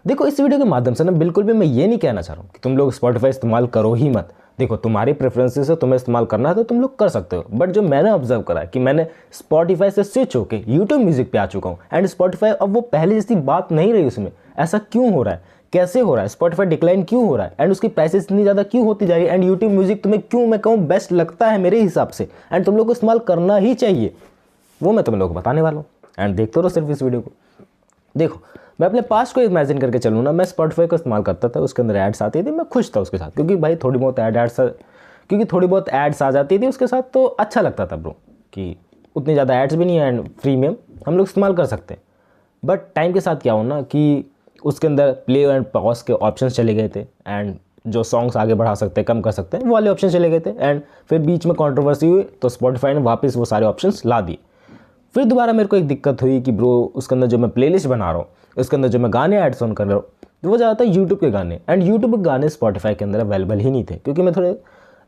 देखो इस वीडियो के माध्यम से ना बिल्कुल भी मैं ये नहीं कहना चाह रहा हूँ कि तुम लोग स्पॉटिफाई इस्तेमाल करो ही मत। देखो तुम्हारी प्रेफरेंसेस है, तुम्हें इस्तेमाल करना है तो तुम लोग कर सकते हो, बट जो मैंने ऑब्जर्व करा है कि मैंने स्पॉटिफाई से स्विच होकर यूट्यूब म्यूजिक पे आ चुका हूँ एंड स्पॉटिफाई अब वो पहले जैसी बात नहीं रही उसमें। ऐसा क्यों हो रहा है, कैसे हो रहा है, स्पॉटिफाई डिक्लाइन क्यों हो रहा है एंड उसकी प्राइसेस इतनी ज़्यादा क्यों होती जा रही है एंड यूट्यूब म्यूजिक तुम्हें क्यों मैं कहूँ बेस्ट लगता है मेरे हिसाब से एंड तुम लोग को इस्तेमाल करना ही चाहिए, वो मैं तुम लोग को बताने वाला हूँ। एंड देखते रहो सिर्फ इस वीडियो को। देखो मैं अपने पास्ट को इमेजिन करके चलूँ ना, मैं स्पॉटिफाई को इस्तेमाल करता था, उसके अंदर एड्स आती थी, मैं खुश था उसके साथ क्योंकि भाई थोड़ी बहुत एड्स आ जाती थी उसके साथ तो अच्छा लगता था ब्रो कि उतनी ज़्यादा एड्स भी नहीं है एंड फ्री में हम लोग इस्तेमाल कर सकते हैं। बट टाइम के साथ क्या हो ना कि उसके अंदर प्ले एंड पॉज के ऑप्शंस चले गए थे एंड जो सॉन्ग्स आगे बढ़ा सकते हैं कम कर सकते हैं वो वाले ऑप्शन चले गए थे एंड फिर बीच में कंट्रोवर्सी हुई तो स्पॉटिफाई ने वापस वो सारे ऑप्शंस ला दिए। फिर दोबारा मेरे को एक दिक्कत हुई कि ब्रो उसके अंदर जो मैं प्लेलिस्ट बना रहा हूँ उसके अंदर जो मैं गाने एड्स ऑन कर रहा हूँ तो वो ज़्यादातर यूट्यूब के गाने एंड यूट्यूब के गाने स्पॉटिफाई के अंदर अवेलेबल ही नहीं थे क्योंकि मैं थोड़े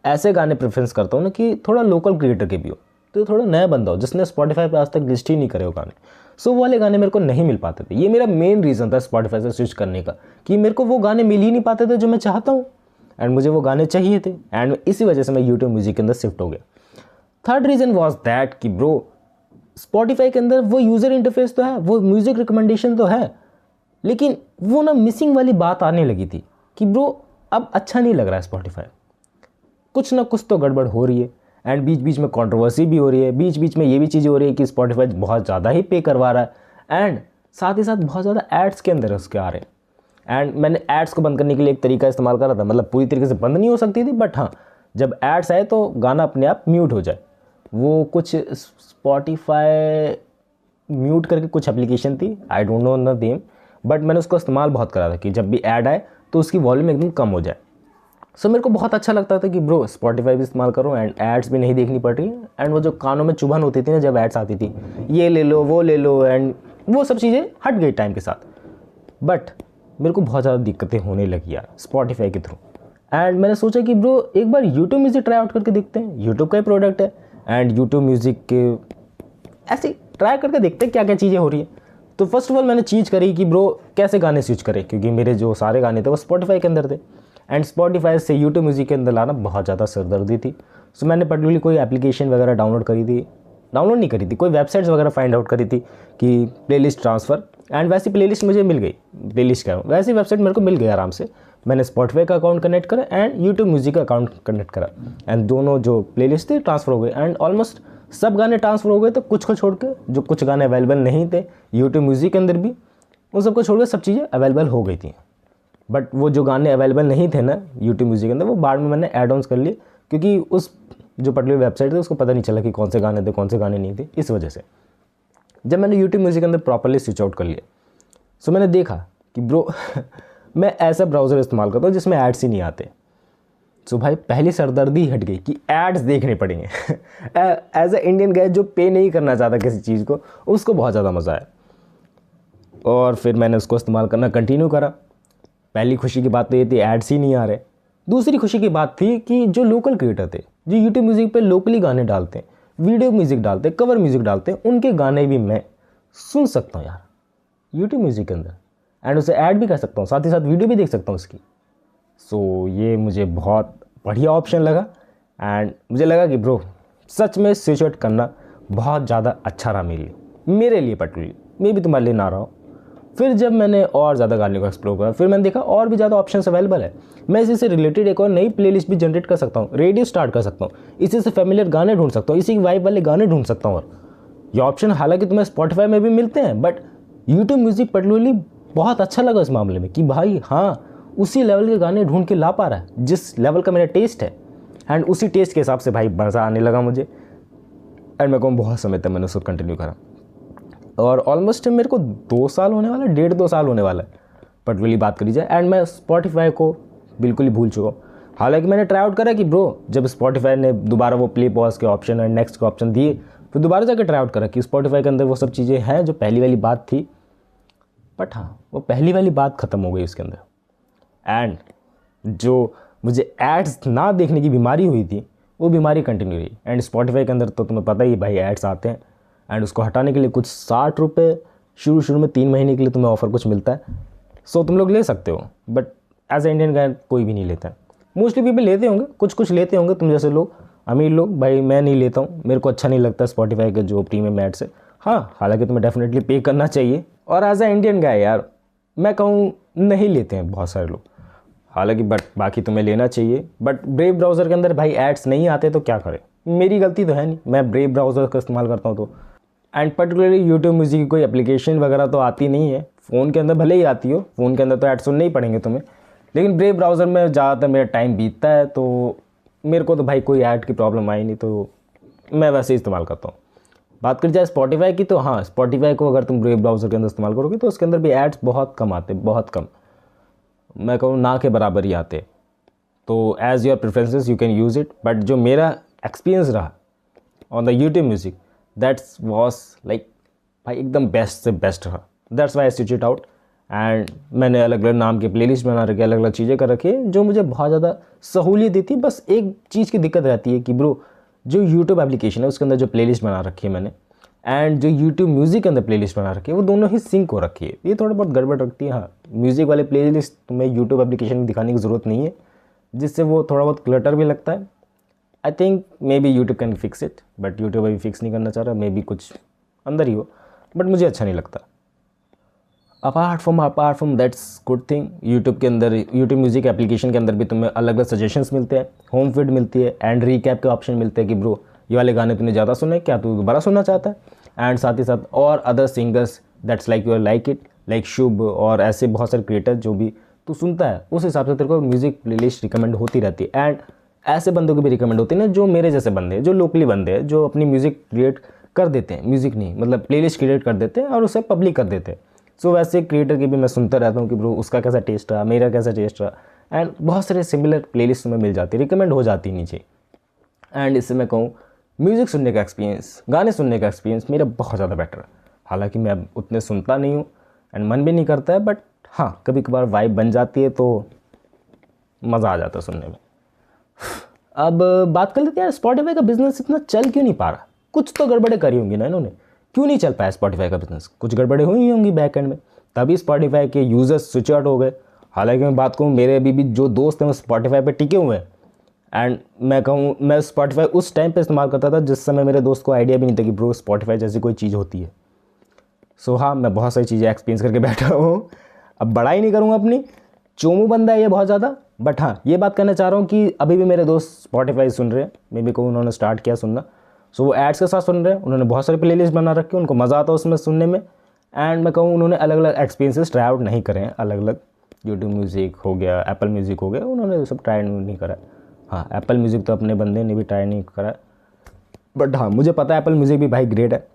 ऐसे गाने प्रेफरेंस करता हूँ ना कि थोड़ा लोकल क्रिएटर के भी हो, तो थोड़ा नया बंदा हो जिसने स्पॉटिफाई पे आज तक लिस्ट ही नहीं करे हो गाने, सो वो वाले गाने मेरे को नहीं मिल पाते थे। ये मेरा मेन रीज़न था स्पॉटिफाई से स्विच करने का कि मेरे को वो गाने मिल ही नहीं पाते थे जो मैं चाहता हूँ एंड मुझे वो गाने चाहिए थे एंड इसी वजह से मैं यूट्यूब म्यूजिक के अंदर शिफ्ट हो गया। थर्ड रीज़न वॉज दैट कि ब्रो स्पॉटिफाई के अंदर वो यूज़र इंटरफेस तो है, वो म्यूज़िक रिकमेंडेशन तो है, लेकिन वो ना मिसिंग वाली बात आने लगी थी कि ब्रो अब अच्छा नहीं लग रहा है स्पॉटिफाई, कुछ ना कुछ तो गड़बड़ हो रही है एंड बीच बीच में कंट्रोवर्सी भी हो रही है, बीच बीच में ये भी चीज़ें हो रही है कि स्पॉटिफाई बहुत ज़्यादा ही पे करवा रहा है एंड साथ ही साथ बहुत ज़्यादा एड्स के अंदर उसके आ रहे हैं एंड मैंने एड्स को बंद करने के लिए एक तरीका इस्तेमाल करा था, मतलब पूरी तरीके से बंद नहीं हो सकती थी बट हाँ जब एड्स आए तो गाना अपने आप म्यूट हो जाए। वो कुछ स्पॉटिफाई म्यूट करके कुछ एप्लीकेशन थी, I don't know the name, but मैंने उसको इस्तेमाल बहुत करा था कि जब भी ऐड आए तो उसकी वॉल्यूम एकदम कम हो जाए। सो मेरे को बहुत अच्छा लगता था कि ब्रो स्पॉटिफाई भी इस्तेमाल करो एंड एड्स भी नहीं देखनी पड़ रही है एंड वो जो कानों में चुभन होती थी ना जब एड्स आती थी ये ले लो वो ले लो एंड वो सब चीज़ें हट गई टाइम के साथ। बट मेरे को बहुत ज़्यादा दिक्कतें होने लगी यार स्पॉटिफाई के थ्रू एंड मैंने सोचा कि ब्रो एक बार यूट्यूब म्यूज़िक ट्राई आउट करके देखते हैं, यूट्यूब का ही प्रोडक्ट है एंड यूट्यूब म्यूज़िक के ऐसे ट्राई करके देखते हैं क्या क्या चीज़ें हो रही है। तो फर्स्ट ऑफ ऑल मैंने चीज़ करी कि ब्रो कैसे गाने स्विच करें क्योंकि मेरे जो सारे गाने थे वो स्पॉटिफाई के अंदर थे एंड स्पॉटिफाई से यूट्यूब म्यूज़िक के अंदर लाना बहुत ज़्यादा सिरदर्दी थी। सो मैंने पर्टिकुलरली कोई एप्लीकेशन वगैरह डाउनलोड नहीं करी थी, कोई वेबसाइट्स वगैरह फाइंड आउट करी थी कि प्लेलिस्ट ट्रांसफ़र एंड वैसी प्लेलिस्ट मुझे मिल गई, प्लेलिस्ट क्या वैसी वेबसाइट मेरे को मिल गई आराम से। मैंने स्पॉटिफाई का अकाउंट कनेक्ट करा एंड यूट्यूब म्यूज़िक का अकाउंट कनेक्ट करा एंड दोनों जो प्लेलिस्ट थे ट्रांसफ़र हो गए एंड ऑलमोस्ट सब गाने ट्रांसफ़र हो गए थे, कुछ को छोड़ के जो कुछ गाने अवेलेबल नहीं थे यूट्यूब म्यूज़िक के अंदर भी उन सबको छोड़ के सब चीज़ें अवेलेबल हो गई थी। बट वो जो गाने अवेलेबल नहीं थे ना यूट्यूब म्यूज़िक के अंदर वो बाद में मैंने ऐड ऑन्स कर लिए क्योंकि उस जो पर्टिकुलर वेबसाइट थी उसको पता नहीं चला कि कौन से गाने थे कौन से गाने नहीं थे। इस वजह से जब मैंने यूट्यूब म्यूज़िक के अंदर प्रॉपर्ली स्विच आउट कर लिया सो मैंने देखा कि ब्रो मैं ऐसा ब्राउज़र इस्तेमाल करता हूँ जिसमें एड्स ही नहीं आते। सो भाई पहली सरदर्दी हट गई कि एड्स देखने पड़ेंगे। एज अ इंडियन गाय जो पे नहीं करना चाहता किसी चीज़ को उसको बहुत ज़्यादा मज़ा आया और फिर मैंने उसको इस्तेमाल करना कंटिन्यू करा। पहली खुशी की बात तो ये थी एड्स ही नहीं आ रहे। दूसरी खुशी की बात थी कि जो लोकल क्रिएटर थे जो यूट्यूब म्यूज़िक पे लोकली गाने डालते हैं, वीडियो म्यूज़िक डालते हैं, कवर म्यूज़िक डालते हैं, उनके गाने भी मैं सुन सकता हूँ यार यूट्यूब म्यूज़िक के अंदर एंड उसे ऐड भी कर सकता हूँ, साथ ही साथ वीडियो भी देख सकता हूँ उसकी। सो ये मुझे बहुत बढ़िया ऑप्शन लगा एंड मुझे लगा कि ब्रो सच में स्विच आउट करना बहुत ज़्यादा अच्छा रहा मेरे लिए पर्टिकुलरली, मैं भी तुम्हारे लिए ना रहा हूँ। फिर जब मैंने और ज़्यादा गाने को एक्सप्लोर करा फिर मैंने देखा और भी ज़्यादा ऑप्शंस अवेलेबल है। मैं इसी से रिलेटेड एक और नई प्लेलिस्ट भी जनरेट कर सकता हूँ, रेडियो स्टार्ट कर सकता हूँ, इसी से फेमिलियर गाने ढूंढ सकता हूँ, इसी वाइब वाले गाने ढूंढ सकता हूँ। और ये ऑप्शन हालांकि तुम्हें स्पॉटिफाई में भी मिलते हैं बट यूट्यूब म्यूज़िक पर्टिकुलरली बहुत अच्छा लगा इस मामले में कि भाई हाँ उसी लेवल के गाने ढूंढ के ला पा रहा है जिस लेवल का मेरा टेस्ट है एंड उसी टेस्ट के हिसाब से भाई मज़ा आने लगा मुझे एंड मैं कहूँ बहुत समय तक मैंने उसको कंटिन्यू करा और ऑलमोस्ट मेरे को 2 साल होने वाला है, 1.5-2 साल होने वाला है पर्टिकुलरली बात करी जाए एंड मैं स्पॉटिफाई को बिल्कुल ही भूल चुका हूँ। हालांकि मैंने ट्राई आउट करा कि ब्रो जब स्पॉटिफाई ने दोबारा वो प्ले पॉज के ऑप्शन और नेक्स्ट के ऑप्शन दिए फिर दोबारा जाकर ट्राई आउट करा कि स्पॉटिफाई के अंदर वो सब चीज़ें हैं जो पहली वाली बात थी, बट हाँ वो पहली वाली बात ख़त्म हो गई उसके अंदर एंड जो मुझे एड्स ना देखने की बीमारी हुई थी वो बीमारी कंटिन्यू रही एंड स्पॉटिफाई के अंदर तो तुम्हें पता ही भाई एड्स आते हैं एंड उसको हटाने के लिए कुछ 60 रुपये शुरू में 3 महीने के लिए तुम्हें ऑफ़र कुछ मिलता है सो तुम लोग ले सकते हो, but as a Indian guy कोई भी नहीं लेता है। मोस्टली पीपल लेते होंगे, कुछ कुछ लेते होंगे, तुम जैसे लोग, अमीर लोग। भाई मैं नहीं लेता हूँ, मेरे को अच्छा नहीं लगता स्पॉटिफाई के जो प्रीमियम एड्स है। हाँ, हालांकि तुम्हें डेफिनेटली पे करना चाहिए, और एज ए इंडियन गाय यार मैं कहूँ नहीं लेते हैं बहुत सारे लोग, हालांकि बट बाकी तुम्हें लेना चाहिए। बट ब्रेव ब्राउज़र के अंदर भाई एड्स नहीं आते तो क्या करें, मेरी गलती तो है नहीं, मैं ब्रेव ब्राउज़र का इस्तेमाल करता हूँ तो। एंड पर्टिकुलरली यूट्यूब म्यूजिक की कोई एप्लीकेशन वगैरह तो आती नहीं है, फ़ोन के अंदर भले ही आती हो, फ़ोन के अंदर तो एड्स सुनने ही पड़ेंगे तुम्हें, लेकिन ब्रेव ब्राउज़र में ज़्यादातर मेरा टाइम बीतता है, तो मेरे को तो भाई कोई ऐड की प्रॉब्लम आई नहीं, तो मैं वैसे ही इस्तेमाल करता हूँ। बात करी जाए स्पॉटिफाई की, तो हाँ, स्पॉटिफाई को अगर तुम ब्रेव ब्राउज़र के अंदर इस्तेमाल करोगे तो उसके अंदर भी एड्स बहुत कम आते, बहुत कम, मैं कहूँ ना के बराबर ही आते। तो as your preferences you can use it, but जो मेरा एक्सपीरियंस रहा on the YouTube music, that's was like भाई एकदम बेस्ट से बेस्ट रहा। That's why I switch it out, and मैंने अलग अलग नाम के प्लेलिस्ट बना रखे, अलग अलग चीज़ें कर रखी है जो मुझे बहुत ज़्यादा सहूलियत देती है। बस एक चीज़ की दिक्कत रहती है कि ब्रो जो यूट्यूब एप्लीकेशन है उसके अंदर जो प्लेलिस्ट बना रखी है मैंने, एंड जो यूट्यूब म्यूज़िक के अंदर प्लेलिस्ट बना रखी है, वो दोनों ही सिंक हो रखी है। ये थोड़ा बहुत गड़बड़ रखती है। हाँ, म्यूज़िक वाले प्लेलिस्ट तुम्हें यूट्यूब एप्लीकेशन में दिखाने की ज़रूरत नहीं है, जिससे वो थोड़ा बहुत क्लटर भी लगता है। I think may be YouTube can fix it, but YouTube अभी फिक्स नहीं करना चाह रहा, मे बी कुछ अंदर ही हो, बट मुझे अच्छा नहीं लगता। Apart from that's good thing, YouTube के अंदर, यूट्यूब म्यूज़िक एप्लीकेशन के अंदर भी तुम्हें अलग अलग सजेशंस मिलते हैं, होम फीड मिलती है, एंड रीकैप के ऑप्शन मिलते हैं कि ब्रो ये वाले गाने तूने ज़्यादा सुने, क्या तू दोबारा सुनना चाहता है, एंड साथ ही साथ और other singers that's like you like it, like Shubh, और ऐसे बहुत सारे क्रिएटर जो भी तू सुनता है, उस हिसाब से तेरे को म्यूज़िक प्लेलिस्ट रिकमेंड होती रहती है। एंड ऐसे बंदों की भी रिकमेंड होती है ना, जो मेरे जैसे बंदे हैं, जो लोकली बंदे हैं, जो अपनी म्यूज़िक क्रिएट कर देते हैं, म्यूज़िक नहीं मतलब प्लेलिस्ट क्रिएट कर देते हैं और उसे पब्लिक कर देते हैं। सो वैसे क्रिएटर की भी मैं सुनता रहता हूँ कि ब्रो उसका कैसा टेस्ट रहा, मेरा कैसा टेस्ट रहा, एंड बहुत सारे सिमिलर प्लेलिस्ट में मिल जाती है, रिकमेंड हो जाती नीचे। एंड इससे मैं कहूँ म्यूज़िक सुनने का एक्सपीरियंस, गाने सुनने का एक्सपीरियंस मेरा बहुत ज़्यादा बेटर है। हालांकि मैं अब उतने सुनता नहीं हूँ एंड मन भी नहीं करता है, बट हाँ कभी कभार वाइब बन जाती है तो मज़ा आ जाता है सुनने में। अब बात कर लेते हैं यार, स्पॉटिफाई का बिजनेस इतना चल क्यों नहीं पा रहा? कुछ तो गड़बड़े करी होंगी ना इन्होंने, क्यों नहीं चल पाया स्पॉटिफाई का बिजनेस? कुछ गड़बड़े हुई होंगी बैक एंड में, तभी स्पॉटिफाई के यूज़र्स स्विच आउट हो गए। हालांकि मैं बात कहूँ, मेरे अभी भी जो दोस्त हैं वो स्पॉटिफाई पे टिके हुए हैं, एंड मैं कहूँ मैं स्पॉटिफाई उस टाइम पे इस्तेमाल करता था जिस समय मेरे दोस्त को आइडिया भी नहीं था कि ब्रो स्पॉटिफाई जैसी कोई चीज़ होती है। सो हाँ, मैं बहुत सारी चीज़ें एक्सपीरियंस करके बैठा हूँ। अब बड़ा ही नहीं करूँगा अपनी, चोमू बंदा है ये बहुत ज़्यादा, बट हाँ ये बात कहना चाह रहा हूँ कि अभी भी मेरे दोस्त स्पॉटिफाई सुन रहे हैं, मे बी को उन्होंने स्टार्ट किया सुनना, सो वो एड्स के साथ सुन रहे हैं, उन्होंने बहुत सारे प्लेलिस्ट बना रखे, उनको मज़ा आता है उसमें सुनने में। एंड मैं कहूँ उन्होंने अलग अलग एक्सपीरियंसेस ट्राई आउट नहीं करे हैं, अलग अलग यूट्यूब म्यूज़िक हो गया, एप्पल म्यूज़िक हो गया, उन्होंने सब ट्राई नहीं करा। हाँ, एप्पल म्यूज़िक तो अपने बंदे ने भी ट्राई नहीं करा, बट हाँ मुझे पता है एप्पल म्यूज़िक भी भाई ग्रेट है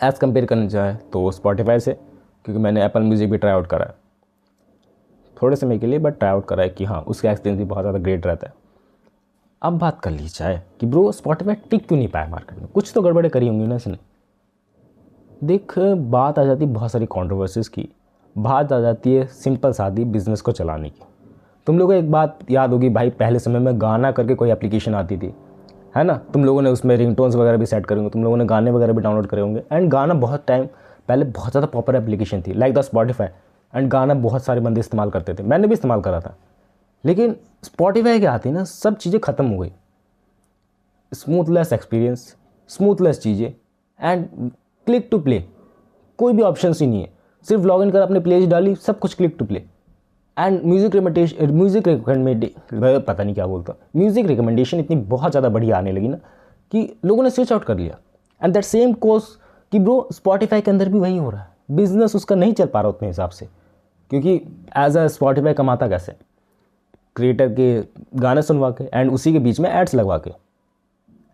एज़ कम्पेयर करना चाहे तो स्पॉटिफाई से, क्योंकि मैंने एप्पल म्यूज़िक भी ट्राई आउट करा है थोड़े समय के लिए, बट ट्राई आउट करा है कि हाँ उसका एक्सपीरियंस भी बहुत ज़्यादा ग्रेट रहता है। अब बात कर ली जाए कि ब्रो स्पॉटिफाई टिक क्यों नहीं पाया मार्केट में, कुछ तो गड़बड़े करी होंगी ना इसने। देख, बात आ जाती बहुत सारी कॉन्ट्रोवर्सीज़ की, बात आ जाती है सिंपल सादी बिज़नेस को चलाने की। तुम लोगों को एक बात याद होगी भाई, पहले समय में गाना करके कोई एप्लीकेशन आती थी, है ना, तुम लोगों ने उसमें रिंगटोन्स वगैरह भी सेट करे होंगे, तुम लोगों ने गाने वगैरह भी डाउनलोड करे होंगे, एंड गाना बहुत टाइम पहले बहुत ज़्यादा पॉपुलर एप्लीकेशन थी लाइक द स्पॉटिफाई, एंड गाना बहुत सारे बंदे इस्तेमाल करते थे, मैंने भी इस्तेमाल करा था। लेकिन स्पॉटिफाई के आती ना सब चीज़ें ख़त्म हो गई, स्मूथलेस एक्सपीरियंस, स्मूथलेस चीज़ें, एंड क्लिक टू प्ले, कोई भी ऑप्शन ही नहीं है, सिर्फ लॉगिन कर अपने प्लेलिस्ट डाली, सब कुछ click to play. And music पता नहीं क्या बोलता, म्यूज़िक रिकमेंडेशन इतनी बहुत ज़्यादा बढ़िया आने लगी ना कि लोगों ने स्विच आउट कर लिया। एंड दैट सेम कोर्स कि ब्रो स्पॉटिफाई के अंदर भी वही हो रहा है, बिजनेस उसका नहीं चल पा रहा उतने हिसाब से, क्योंकि एज अ स्पॉटिफाई कमाता कैसे, क्रिएटर के गाने सुनवा के एंड उसी के बीच में एड्स लगवा के,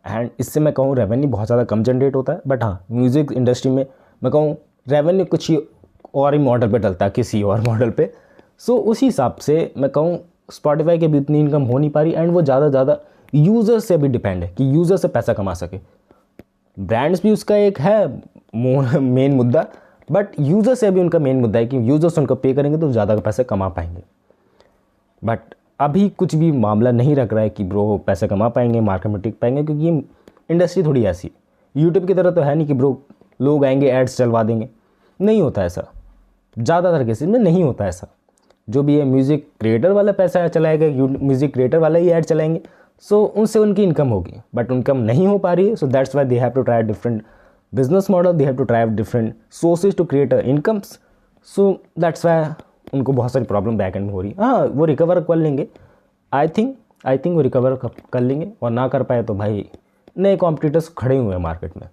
एंड इससे मैं कहूँ रेवेन्यू बहुत ज़्यादा कम जनरेट होता है। बट हाँ म्यूज़िक इंडस्ट्री में मैं कहूँ रेवेन्यू कुछ ही और ही मॉडल पे डलता है, किसी और मॉडल पे। सो उसी हिसाब से मैं कहूँ स्पॉटिफाई के भी इतनी इनकम हो नहीं पा रही, एंड वो ज़्यादा ज़्यादा यूज़र से भी डिपेंड है कि यूज़र से पैसा कमा सके। ब्रांड्स भी उसका एक है मेन मुद्दा, बट यूज़र से भी उनका मेन मुद्दा है कि यूज़र्स उनको पे करेंगे तो ज़्यादा पैसे कमा पाएंगे। बट अभी कुछ भी मामला नहीं रख रहा है कि ब्रो पैसे कमा पाएंगे, मार्केट में टिक पाएंगे, क्योंकि ये इंडस्ट्री थोड़ी ऐसी है। यूट्यूब की तरह तो है नहीं कि ब्रो लोग आएंगे एड्स चलवा देंगे, नहीं होता ऐसा, ज़्यादातर केसेस में नहीं होता ऐसा। जो भी है म्यूज़िक क्रिएटर वाला पैसा चलाएगा, म्यूज़िक क्रिएटर वाला ही ऐड चलाएंगे, सो उनसे उनकी इनकम होगी, बट इनकम नहीं हो पा रही है। So that's why they have to try different business model, they have to try different sources to create incomes. So that's why उनको बहुत सारी प्रॉब्लम बैक एंड में हो रही है। हाँ, वो रिकवर कर लेंगे, आई थिंक वो रिकवर कर लेंगे, और ना कर पाए तो भाई नए कॉम्पिटिटर्स खड़े हुए हैं मार्केट में।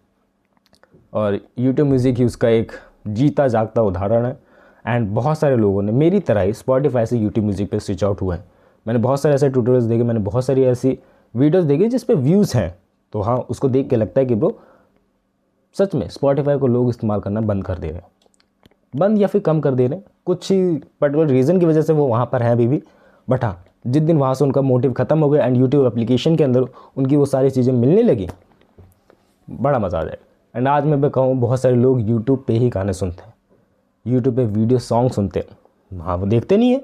और यूट्यूब म्यूज़िक ही उसका एक जीता जागता उदाहरण है। एंड बहुत सारे लोगों ने मेरी तरह ही स्पॉटिफाई से यूट्यूब म्यूज़िक पे स्विच आउट हुए हैं। मैंने बहुत सारे ऐसे ट्यूटोरियल्स देखे, मैंने बहुत सारी ऐसी वीडियोस देखी जिस पे व्यूज़ हैं, तो हाँ उसको देख के लगता है कि ब्रो सच में स्पॉटिफाई को लोग इस्तेमाल करना बंद कर दे रहे हैं, बंद या फिर कम कर दे रहे हैं, कुछ ही पर्टिकुलर रीज़न की वजह से वो वहाँ पर हैं अभी भी। बट हाँ, जिस दिन वहाँ से उनका मोटिव ख़त्म हो गया एंड यूट्यूब एप्लीकेशन के अंदर उनकी वो सारी चीज़ें मिलने लगी, बड़ा मज़ा आ जाएगा। एंड आज मैं कहूँ बहुत सारे लोग यूट्यूब पे ही गाने सुनते हैं, यूट्यूब पे वीडियो सॉन्ग सुनते हैं। हाँ, वो देखते नहीं है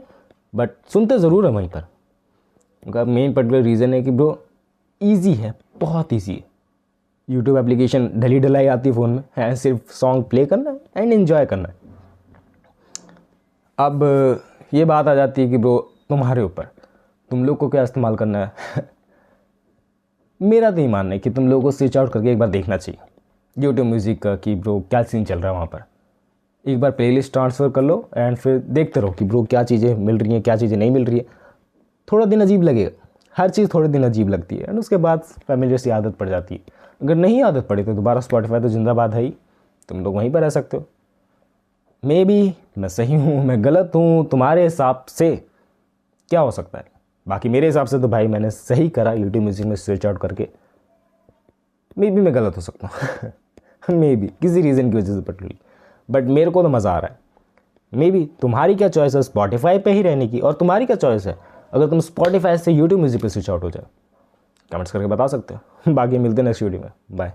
बट सुनते ज़रूर है वहीं पर। उनका मेन पर्टिकुलर रीज़न है कि ब्रो ईजी है, बहुत ईजी है। यूट्यूब एप्लीकेशन ढली ढलाई आती है फ़ोन में, है सिर्फ सॉन्ग प्ले करना है एंड एन्जॉय करना है। अब ये बात आ जाती है कि ब्रो तुम्हारे ऊपर, तुम लोग को क्या इस्तेमाल करना है। मेरा तो ये मानना है कि तुम लोगों को स्विच आउट करके एक बार देखना चाहिए यूट्यूब म्यूज़िक का कि ब्रो क्या सीन चल रहा है वहाँ पर। एक बार प्लेलिस्ट ट्रांसफ़र कर लो एंड फिर देखते रहो कि ब्रो क्या चीज़ें मिल रही हैं, क्या चीज़ें नहीं मिल रही है। थोड़ा दिन अजीब लगेगा, हर चीज़ थोड़े दिन अजीब लगती है एंड उसके बाद फैमिलियर सी आदत पड़ जाती है। अगर नहीं आदत पड़ी तो दोबारा स्पॉटिफाई तो जिंदाबाद है ही, तुम लोग वहीं पर रह सकते हो। मे बी मैं सही हूँ, मैं गलत हूँ, तुम्हारे हिसाब से क्या हो सकता है। बाकी मेरे हिसाब से तो भाई मैंने सही करा यूट्यूब म्यूज़िक में स्विच आउट करके। मे बी मैं गलत हो सकता हूँ मे बी किसी रीज़न की वजह से पर्टिकुलरली, बट मेरे को तो मज़ा आ रहा है। मे बी तुम्हारी क्या चॉइस है स्पॉटिफाई पे ही रहने की, और तुम्हारी क्या चॉइस है अगर तुम स्पॉटिफाई से यूट्यूब म्यूज़िक पे स्विच आउट हो जाए, कमेंट्स करके बता सकते हो। बाकी मिलते हैं नेक्स्ट वीडियो में, बाय।